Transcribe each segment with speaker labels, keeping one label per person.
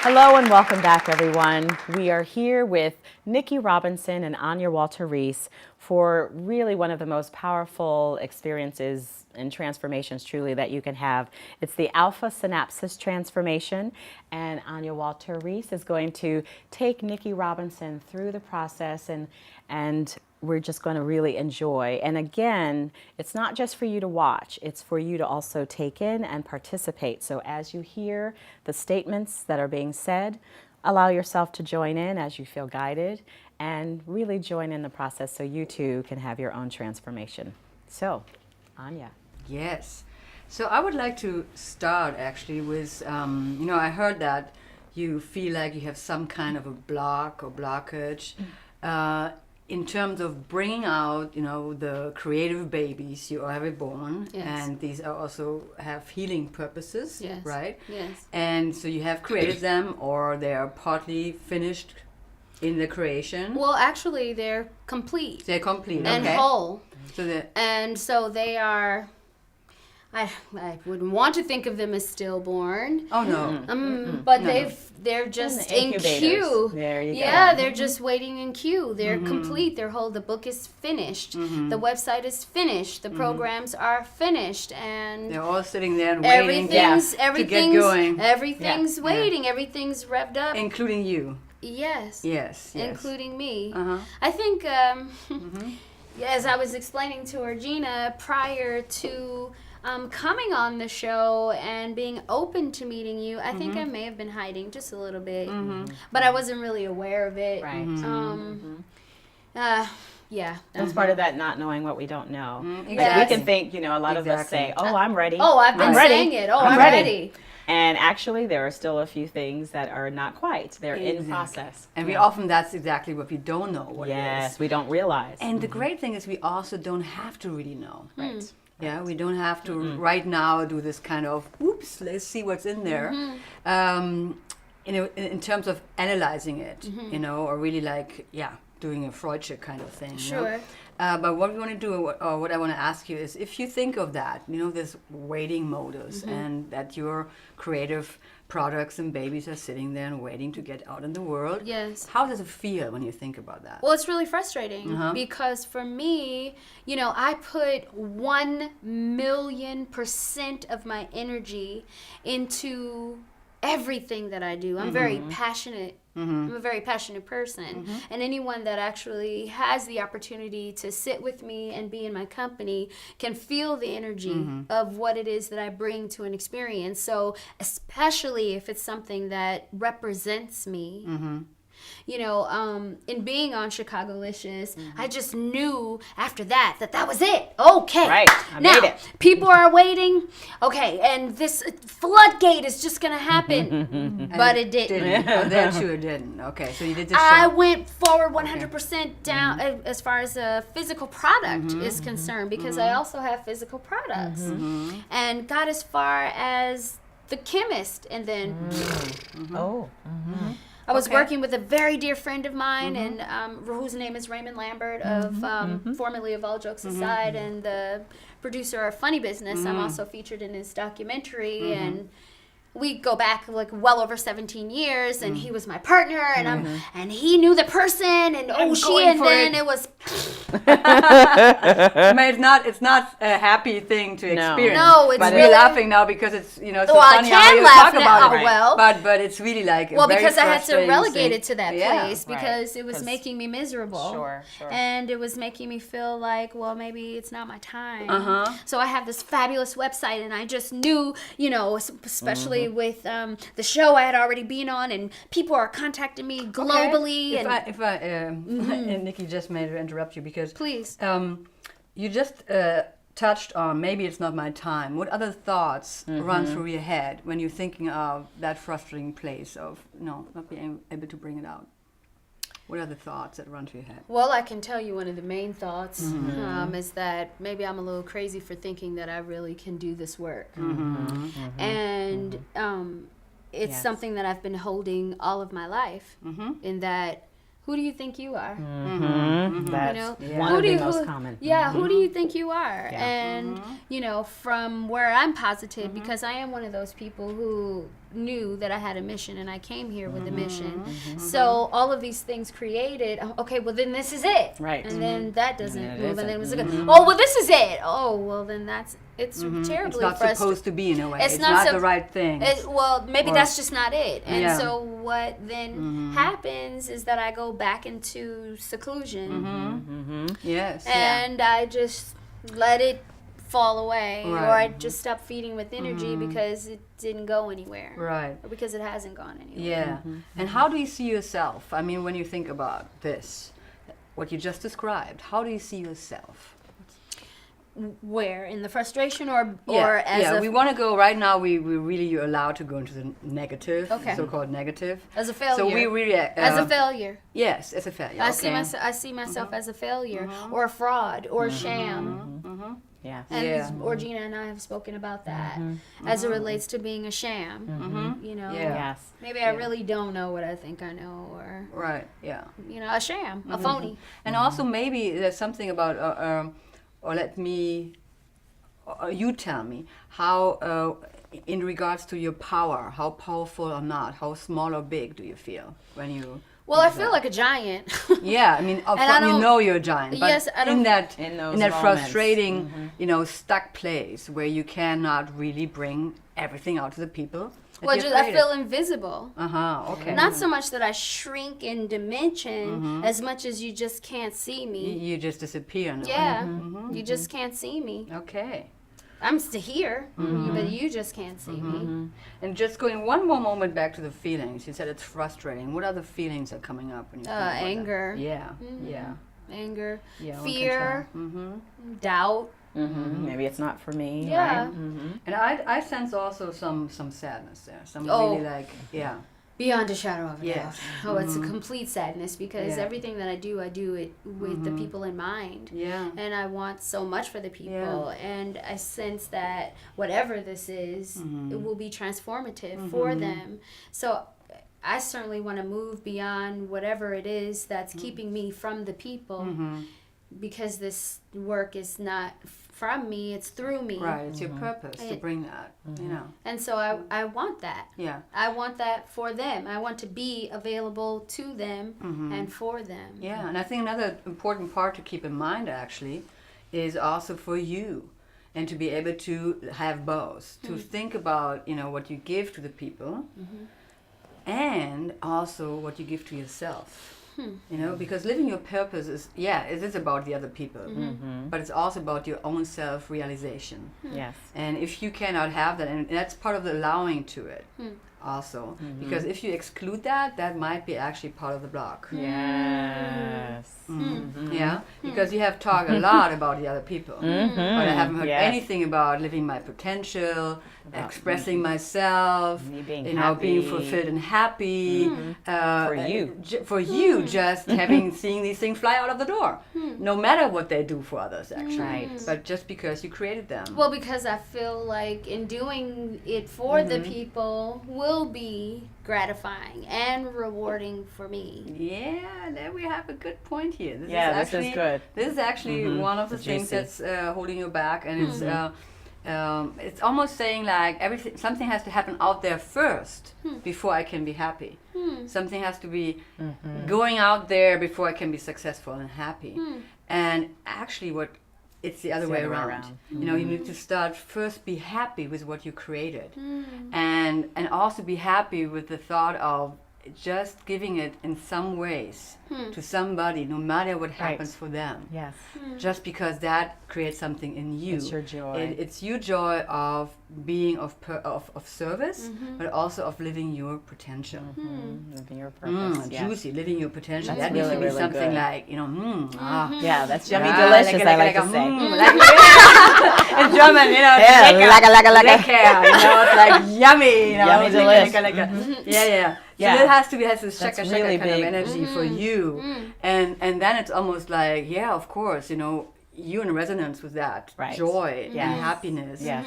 Speaker 1: Hello and welcome back, everyone. We are here with Nikki Robinson and Anya Walter-Reese for really one of the most powerful experiences and transformations truly that you can have. It's the Alpha Synapsis Transformation, and Anya Walter-Reese is going to take Nikki Robinson through the process, and we're just going to really enjoy. And again, it's not just for you to watch, it's for you to also take in and participate. So as you hear the statements that are being said, allow yourself to join in as you feel guided and really join in the process so you too can have your own transformation. So, Anya.
Speaker 2: Yes. So I would like to start actually with, I heard that you feel like you have some kind of a block or blockage. In terms of bringing out, the creative babies you are born,
Speaker 3: Yes.
Speaker 2: and these are also have healing purposes,
Speaker 3: Yes.
Speaker 2: right?
Speaker 3: Yes.
Speaker 2: And so you have created them, or they are partly finished in the creation.
Speaker 3: Well, actually, they're complete
Speaker 2: They're complete,
Speaker 3: and
Speaker 2: okay.
Speaker 3: whole,
Speaker 2: So the
Speaker 3: and so they are. I wouldn't want to think of them as stillborn,
Speaker 2: oh no,
Speaker 3: but
Speaker 2: No.
Speaker 3: they're just
Speaker 1: the
Speaker 3: in
Speaker 1: incubators.
Speaker 3: queue.
Speaker 1: There you go.
Speaker 3: Yeah, they're just waiting in queue. They're complete. They're whole. The book is finished. The website is finished. The programs are finished, and
Speaker 2: they're all sitting there and waiting to get going,
Speaker 3: everything's waiting. Everything's revved up.
Speaker 2: including you.
Speaker 3: Yes.
Speaker 2: Yes, yes.
Speaker 3: Including me.
Speaker 2: Uh-huh.
Speaker 3: I think, as I was explaining to Regina prior to coming on the show and being open to meeting you, I think I may have been hiding just a little bit, but I wasn't really aware of it.
Speaker 1: Right.
Speaker 3: Yeah.
Speaker 1: That's part of that not knowing what we don't know. Like,
Speaker 2: exactly.
Speaker 1: we can think, a lot of us say, oh, I'm ready.
Speaker 3: Oh, I've been
Speaker 1: I'm ready.
Speaker 3: saying it. Oh,
Speaker 1: I'm
Speaker 3: I'm
Speaker 1: ready.
Speaker 3: ready.
Speaker 1: And actually, there are still a few things that are not quite. They're in
Speaker 2: Exactly.
Speaker 1: process.
Speaker 2: And we often, that's exactly what we don't know what it is.
Speaker 1: Yes, we don't realize.
Speaker 2: And the great thing is we also don't have to really know.
Speaker 1: Right.
Speaker 2: Yeah, we don't have to right now do this kind of, oops, let's see what's in there. In terms of analyzing it, or really doing a Freudsche kind of thing.
Speaker 3: Sure.
Speaker 2: But what we want to do, or what I want to ask you is, if you think of that, this waiting modus, and that your creative products and babies are sitting there and waiting to get out in the world.
Speaker 3: Yes.
Speaker 2: How does it feel when you think about that?
Speaker 3: Well, it's really frustrating because for me, I put 1,000,000% of my energy into everything that I do. I'm very passionate. I'm a very passionate person. And anyone that actually has the opportunity to sit with me and be in my company can feel the energy of what it is that I bring to an experience. So especially if it's something that represents me. In being on Chicago-licious, I just knew after that was it. Okay.
Speaker 1: Right. I
Speaker 3: now,
Speaker 1: made it.
Speaker 3: people are waiting. Okay, and this floodgate is just going to happen. But it didn't.
Speaker 2: Oh, that sure didn't. Okay, so you did this
Speaker 3: I
Speaker 2: show.
Speaker 3: went forward 100% down as far as a physical product is concerned, because I also have physical products. And got as far as the chemist, and then...
Speaker 1: Oh.
Speaker 3: I was
Speaker 2: Okay.
Speaker 3: working with a very dear friend of mine, and whose name is Raymond Lambert, of formerly of All Jokes Aside, and the producer of Funny Business. I'm also featured in his documentary, and we go back like well over 17 years, and he was my partner, and and he knew the person, and then it was
Speaker 2: I mean, it's not a happy thing to experience.
Speaker 3: No, it's
Speaker 2: but
Speaker 3: really-
Speaker 2: we're laughing now because it's so
Speaker 3: Well, I
Speaker 2: funny how
Speaker 3: can
Speaker 2: you
Speaker 3: laugh
Speaker 2: talk
Speaker 3: now,
Speaker 2: about it.
Speaker 3: well.
Speaker 2: But it's really like a
Speaker 3: well,
Speaker 2: very
Speaker 3: because I had to
Speaker 2: frustrating
Speaker 3: relegate
Speaker 2: thing.
Speaker 3: it to that
Speaker 2: Yeah.
Speaker 3: place because it was
Speaker 1: 'Cause-
Speaker 3: making me miserable.
Speaker 1: Sure.
Speaker 3: And it was making me feel like, well, maybe it's not my time.
Speaker 2: Uh-huh.
Speaker 3: So I have this fabulous website, and I just knew, especially with the show I had already been on, and people are contacting me globally.
Speaker 2: Okay.
Speaker 3: And
Speaker 2: If I and Nikki, just made to interrupt you because
Speaker 3: please.
Speaker 2: you just touched on maybe it's not my time. What other thoughts run through your head when you're thinking of that frustrating place of not being able to bring it out? What are the thoughts that run through your head?
Speaker 3: Well, I can tell you one of the main thoughts is that maybe I'm a little crazy for thinking that I really can do this work. And it's
Speaker 1: Yes.
Speaker 3: something that I've been holding all of my life, in that, who do you think you are?
Speaker 1: That's
Speaker 3: know,
Speaker 1: one
Speaker 3: who
Speaker 1: of
Speaker 3: do
Speaker 1: the
Speaker 3: you-
Speaker 1: most
Speaker 3: who-
Speaker 1: common.
Speaker 3: Yeah, who do you think you are?
Speaker 1: Yeah.
Speaker 3: And, from where I'm positive, because I am one of those people who knew that I had a mission and I came here with a mission. So all of these things created, okay, well then this is it.
Speaker 1: Right.
Speaker 3: And then that doesn't
Speaker 1: And then it
Speaker 3: move. And then it was
Speaker 1: isn't.
Speaker 3: like, oh, well this is it. Oh, well then it's
Speaker 2: It's
Speaker 3: terribly
Speaker 2: not
Speaker 3: frustrating.
Speaker 2: supposed to be in a way.
Speaker 3: It's
Speaker 2: It's
Speaker 3: not
Speaker 2: not
Speaker 3: sup-
Speaker 2: the right thing.
Speaker 3: Well, maybe
Speaker 2: Or-
Speaker 3: that's just not it. And
Speaker 2: Yeah.
Speaker 3: so what then happens is that I go back into seclusion.
Speaker 2: Yes.
Speaker 3: And I just let it fall away, or I
Speaker 2: Right.
Speaker 3: just stop feeding with energy because it didn't go anywhere,
Speaker 2: Right.
Speaker 3: or because it hasn't gone anywhere.
Speaker 2: Yeah. And how do you see yourself? I mean, when you think about this, what you just described, how do you see yourself?
Speaker 3: Where, in the frustration, or as
Speaker 2: yeah.
Speaker 3: a
Speaker 2: We want to go right now. We really, you're allowed to go into the negative,
Speaker 3: Okay.
Speaker 2: so-called negative.
Speaker 3: as a failure?
Speaker 2: So we really
Speaker 3: as a failure.
Speaker 2: Yes, as a failure.
Speaker 3: I
Speaker 2: okay.
Speaker 3: see myself as a failure, or a fraud, or a sham.
Speaker 1: Yes.
Speaker 3: And
Speaker 2: Yeah.
Speaker 3: Orgina and I have spoken about that as it relates to being a sham. You know,
Speaker 2: Yeah.
Speaker 1: Yes.
Speaker 3: maybe I really don't know what I think I know, or
Speaker 2: Right. Yeah.
Speaker 3: you know, a sham, a phony.
Speaker 2: And also maybe there's something about, or let me, you tell me how, in regards to your power, how powerful or not, how small or big do you feel when you?
Speaker 3: Well, I
Speaker 2: think
Speaker 3: feel
Speaker 2: that?
Speaker 3: like a giant.
Speaker 2: Yeah, I mean,
Speaker 3: And I
Speaker 2: you
Speaker 3: don't-
Speaker 2: know you're a giant, but
Speaker 3: Yes, I don't-
Speaker 2: in that
Speaker 1: In those
Speaker 2: in that
Speaker 1: moments.
Speaker 2: frustrating, you know, stuck place where you cannot really bring everything out to the people.
Speaker 3: Well, just I feel invisible.
Speaker 2: Okay.
Speaker 3: Not so much that I shrink in dimension, as much as you just can't see me.
Speaker 2: You just disappear. In a way.
Speaker 3: Yeah, you just can't see me.
Speaker 2: Okay.
Speaker 3: I'm still here, but you just can't see me.
Speaker 2: And just going one more moment back to the feelings. You said it's frustrating. What other feelings are coming up when you think about that?
Speaker 3: Anger.
Speaker 2: Yeah. Yeah.
Speaker 3: Anger,
Speaker 2: Yeah.
Speaker 3: fear,
Speaker 2: Mm-hmm.
Speaker 3: doubt.
Speaker 1: Maybe it's not for me.
Speaker 3: Yeah.
Speaker 1: Right?
Speaker 2: And I sense also some sadness there. Some
Speaker 3: Oh.
Speaker 2: really like
Speaker 3: Beyond a shadow of a
Speaker 2: Yes.
Speaker 3: doubt. Oh, it's a complete sadness because
Speaker 2: Yeah.
Speaker 3: everything that I do it with the people in mind.
Speaker 2: Yeah.
Speaker 3: And I want so much for the people. And I sense that whatever this is, it will be transformative for them. So I certainly want to move beyond whatever it is that's keeping me from the people because this work is not from me, it's through me.
Speaker 2: Right. It's your purpose to bring that. You know.
Speaker 3: And so I want that.
Speaker 2: Yeah.
Speaker 3: I want that for them. I want to be available to them and for them.
Speaker 2: Yeah. And I think another important part to keep in mind actually is also for you. And to be able to have both, to think about, you know, what you give to the people and also what you give to yourself. You know, because living your purpose is, it is about the other people, but it's also about your own self-realization.
Speaker 1: Yes.
Speaker 2: And if you cannot have that, and that's part of the allowing to it also, because if you exclude that, that might be actually part of the block.
Speaker 1: Yes.
Speaker 2: Yeah, because you have talked a lot about the other people, but I haven't heard
Speaker 1: Yes.
Speaker 2: anything about living my potential, expressing myself,
Speaker 1: Me being
Speaker 2: you know, being
Speaker 1: happy.
Speaker 2: fulfilled and happy.
Speaker 1: For you.
Speaker 2: For you, just seeing these things fly out of the door, no matter what they do for others, actually.
Speaker 1: Right.
Speaker 2: But just because you created them.
Speaker 3: Well, because I feel like in doing it for the people will be gratifying and rewarding for me.
Speaker 2: Yeah, there we have a good point here. This
Speaker 1: Yeah,
Speaker 2: is
Speaker 1: this is
Speaker 2: actually,
Speaker 1: good.
Speaker 2: This is actually one of the things
Speaker 1: Juicy.
Speaker 2: that's holding you back, and it's almost saying like something has to happen out there first before I can be happy. Something has to be going out there before I can be successful and happy. And actually, it's the other way around. You know, you need to start first be happy with what you created, and also be happy with the thought of just giving it in some ways to somebody, no matter what happens for them.
Speaker 1: Yes.
Speaker 2: Just because that creates something in you.
Speaker 1: It's your joy.
Speaker 2: It's your joy of being of service, but also of living your potential.
Speaker 1: Living your purpose. Yes.
Speaker 2: Juicy, living your potential.
Speaker 1: That's
Speaker 2: that needs to
Speaker 1: really,
Speaker 2: be
Speaker 1: really
Speaker 2: something
Speaker 1: good.
Speaker 2: like, you know,
Speaker 1: Yeah, that's yummy
Speaker 2: Ah,
Speaker 1: delicious, I like to
Speaker 2: lecker,
Speaker 1: say.
Speaker 2: in German, you know,
Speaker 1: Yeah,
Speaker 2: lecker,
Speaker 1: lecker.
Speaker 2: lecker, you know, it's like yummy, you know,
Speaker 1: Yummy
Speaker 2: lecker,
Speaker 1: delish.
Speaker 2: lecker. Yeah.
Speaker 1: Yeah.
Speaker 2: So it has this
Speaker 1: That's
Speaker 2: shaka
Speaker 1: really
Speaker 2: kind of
Speaker 1: big.
Speaker 2: energy for you, and then it's almost like, yeah, of course, you know, you're in resonance with that
Speaker 1: Right.
Speaker 2: joy
Speaker 1: Yes.
Speaker 2: and happiness,
Speaker 1: Yes.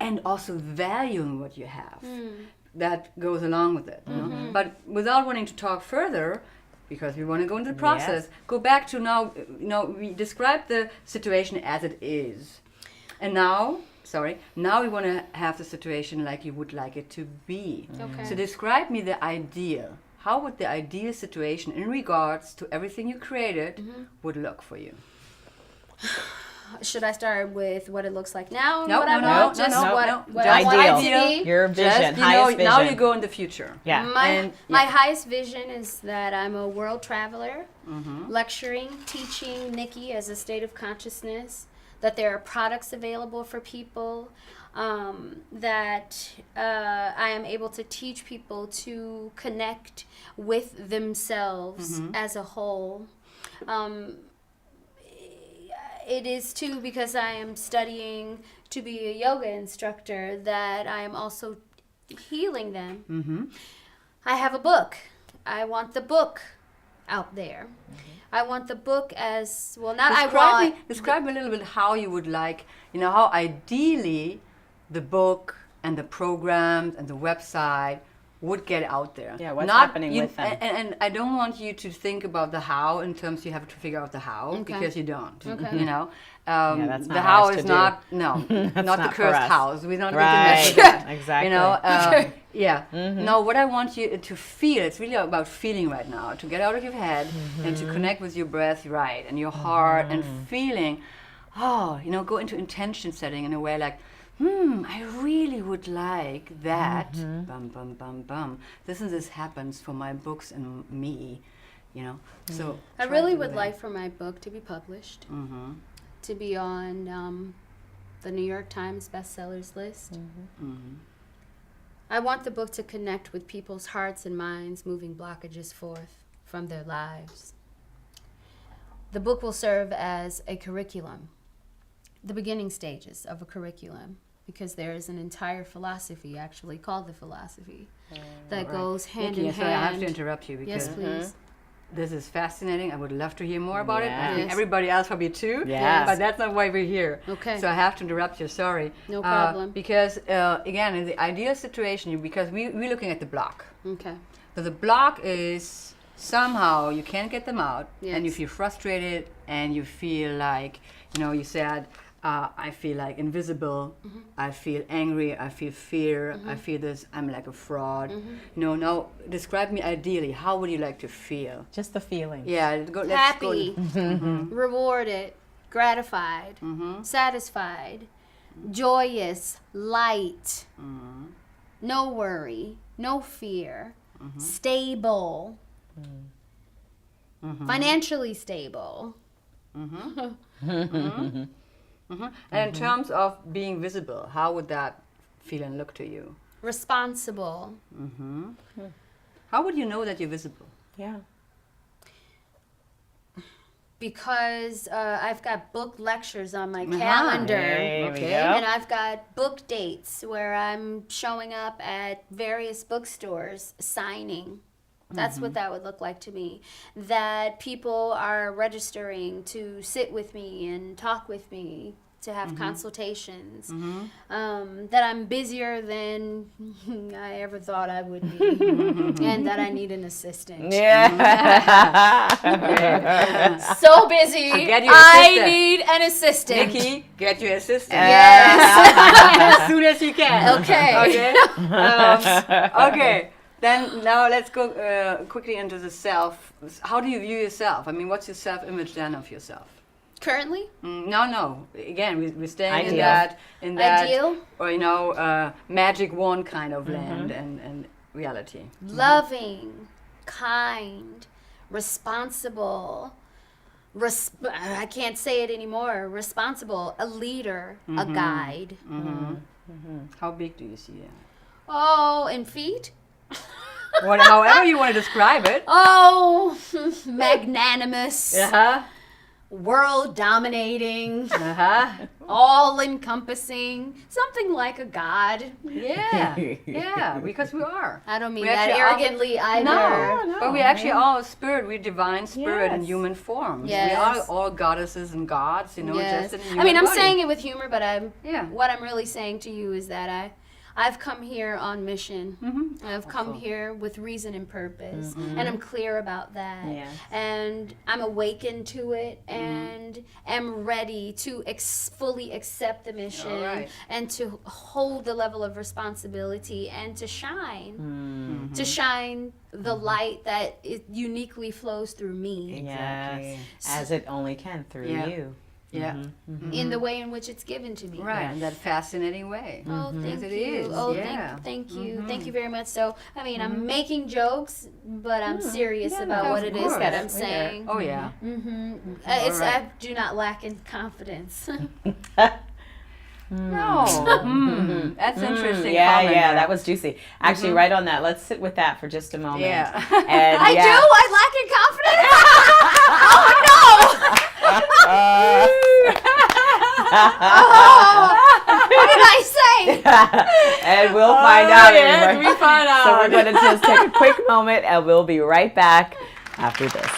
Speaker 2: and also valuing what you have. That goes along with it, you know. But without wanting to talk further, because we want to go into the process, go back to now. You know, we described the situation as it is, and now sorry, now we want to have the situation like you would like it to be.
Speaker 3: Okay.
Speaker 2: So describe me the ideal. How would the ideal situation in regards to everything you created would look for you?
Speaker 3: Should I start with what it looks like now? and
Speaker 2: No,
Speaker 3: what I
Speaker 2: no,
Speaker 3: want?
Speaker 2: no,
Speaker 3: Just
Speaker 2: no,
Speaker 3: what,
Speaker 2: no.
Speaker 3: what
Speaker 2: Just
Speaker 3: I want
Speaker 1: ideal.
Speaker 3: it to be?
Speaker 1: Your vision,
Speaker 2: Just,
Speaker 1: highest vision.
Speaker 2: now you go in the future.
Speaker 1: Yeah.
Speaker 2: And-
Speaker 3: My
Speaker 2: yeah.
Speaker 3: highest vision is that I'm a world traveler,
Speaker 2: Mm-hmm.
Speaker 3: lecturing, teaching Nikki as a state of consciousness, that there are products available for people, that I am able to teach people to connect with themselves
Speaker 2: Mm-hmm.
Speaker 3: as a whole. It is too because I am studying to be a yoga instructor that I am also healing them.
Speaker 2: Mm-hmm.
Speaker 3: I have a book. I want the book out there. I want the book as well. Not
Speaker 2: Describe me a little bit how you would like, how ideally the book and the programs and the website would get out there.
Speaker 1: Yeah, what's happening
Speaker 2: you,
Speaker 1: with them.
Speaker 2: And I don't want you to think about the how in terms you have to figure out the how,
Speaker 3: Okay.
Speaker 2: because you don't.
Speaker 3: Okay.
Speaker 1: That's
Speaker 2: the
Speaker 1: not
Speaker 2: how
Speaker 1: ours
Speaker 2: is
Speaker 1: to do.
Speaker 2: not, no, not the
Speaker 1: not for
Speaker 2: cursed
Speaker 1: us.
Speaker 2: house. We don't
Speaker 1: Right.
Speaker 2: get to mess with that.
Speaker 1: Exactly.
Speaker 2: Yeah. No, what I want you to feel, it's really about feeling right now, to get out of your head and to connect with your breath, right, and your heart, and feeling, go into intention setting in a way like, I really would like that, bum, bum, bum, bum. This and this happens for my books and me, So
Speaker 3: I
Speaker 2: try
Speaker 3: really
Speaker 2: to do
Speaker 3: would
Speaker 2: that.
Speaker 3: like for my book to be published, to be on the New York Times bestsellers list. I want the book to connect with people's hearts and minds, moving blockages forth from their lives. The book will serve as a curriculum, the beginning stages of a curriculum, because there is an entire philosophy actually called the philosophy that goes hand
Speaker 2: Nikki,
Speaker 3: in
Speaker 2: sorry, I have
Speaker 3: hand.
Speaker 2: to interrupt you because
Speaker 3: Yes, please.
Speaker 2: this is fascinating. I would love to hear more about it. I think
Speaker 3: Yes.
Speaker 2: everybody else probably too.
Speaker 1: Yes.
Speaker 2: But that's not why we're here.
Speaker 3: Okay.
Speaker 2: So I have to interrupt you. Sorry.
Speaker 3: No problem.
Speaker 2: Because again, in the ideal situation, because we're looking at the block.
Speaker 3: Okay.
Speaker 2: So the block is somehow you can't get them out, and you
Speaker 3: Yes.
Speaker 2: feel frustrated, and you feel like, you said, I feel like invisible, I feel angry, I feel fear, I feel this, I'm like a fraud. Now describe me ideally, how would you like to feel?
Speaker 1: Just the feeling.
Speaker 2: Yeah, let's go.
Speaker 3: Happy, rewarded, gratified, satisfied, joyous, light, no worry, no fear, stable, financially stable.
Speaker 2: And in terms of being visible, how would that feel and look to you?
Speaker 3: Responsible.
Speaker 2: How would you know that you're visible?
Speaker 1: Yeah.
Speaker 3: Because I've got book lectures on my calendar.
Speaker 1: There we
Speaker 2: Okay.
Speaker 1: go.
Speaker 3: And I've got book dates where I'm showing up at various bookstores signing. That's what that would look like to me. That people are registering to sit with me and talk with me, to have consultations. That I'm busier than I ever thought I would be. And that I need an assistant.
Speaker 1: Yeah.
Speaker 3: So busy,
Speaker 2: get you an
Speaker 3: I
Speaker 2: assistant.
Speaker 3: need an assistant.
Speaker 2: Nikki, get your assistant.
Speaker 3: Yes.
Speaker 2: As soon as you can.
Speaker 3: Okay.
Speaker 2: Okay. Okay. Then now let's go quickly into the self. How do you view yourself? I mean, what's your self-image then of yourself?
Speaker 3: Currently?
Speaker 2: No. Again, we're staying
Speaker 1: Ideal.
Speaker 2: in that,
Speaker 3: Ideal?
Speaker 2: or magic wand kind of land and reality.
Speaker 3: Loving, kind, responsible. I can't say it anymore. Responsible, a leader, a guide.
Speaker 2: How big do you see that?
Speaker 3: Oh, and feet?
Speaker 2: However you want to describe it.
Speaker 3: Oh, magnanimous, world dominating, all encompassing, something like a god.
Speaker 2: Yeah, because we are.
Speaker 3: I don't mean
Speaker 2: We
Speaker 3: that
Speaker 2: actually are-
Speaker 3: arrogantly either.
Speaker 2: No, but we actually are a spirit. We're divine spirit in
Speaker 1: Yes.
Speaker 2: human form.
Speaker 3: Yes.
Speaker 2: We are all goddesses and gods,
Speaker 3: Yes.
Speaker 2: just in a
Speaker 3: I mean,
Speaker 2: human
Speaker 3: I'm
Speaker 2: body.
Speaker 3: saying it with humor, but
Speaker 2: Yeah.
Speaker 3: what I'm really saying to you is that I've come here on mission.
Speaker 2: Mm-hmm.
Speaker 3: I've come here with reason and purpose, and I'm clear about that.
Speaker 1: Yes.
Speaker 3: And I'm awakened to it, and am ready to fully accept the mission,
Speaker 2: All right.
Speaker 3: and to hold the level of responsibility, and to shine, to shine the light that it uniquely flows through me
Speaker 2: Exactly.
Speaker 1: Yes. As it only can through
Speaker 2: Yeah.
Speaker 1: you.
Speaker 2: Yeah.
Speaker 3: in the way in which it's given to me.
Speaker 2: Right. In that fascinating way.
Speaker 3: Oh, thank
Speaker 2: As it
Speaker 3: you.
Speaker 2: is,
Speaker 3: Oh,
Speaker 2: yeah.
Speaker 3: thank you. Thank you very much. So, I mean, I'm making jokes, but I'm serious about
Speaker 2: no,
Speaker 3: what
Speaker 2: of
Speaker 3: it is
Speaker 2: course.
Speaker 3: that I'm
Speaker 2: Yeah.
Speaker 3: saying.
Speaker 2: Oh yeah.
Speaker 3: It's
Speaker 2: All right.
Speaker 3: I do not lack in confidence.
Speaker 2: No. That's interesting.
Speaker 1: Yeah,
Speaker 2: comment
Speaker 1: yeah,
Speaker 2: there.
Speaker 1: that was juicy. Actually, right on that. Let's sit with that for just a moment.
Speaker 2: Yeah.
Speaker 1: And
Speaker 3: I
Speaker 1: yeah.
Speaker 3: do. I lack in confidence. What did I say?
Speaker 1: And we'll find out.
Speaker 2: yes,
Speaker 1: everybody.
Speaker 2: we find
Speaker 1: So we're
Speaker 2: out.
Speaker 1: going to just take a quick moment, and we'll be right back after this.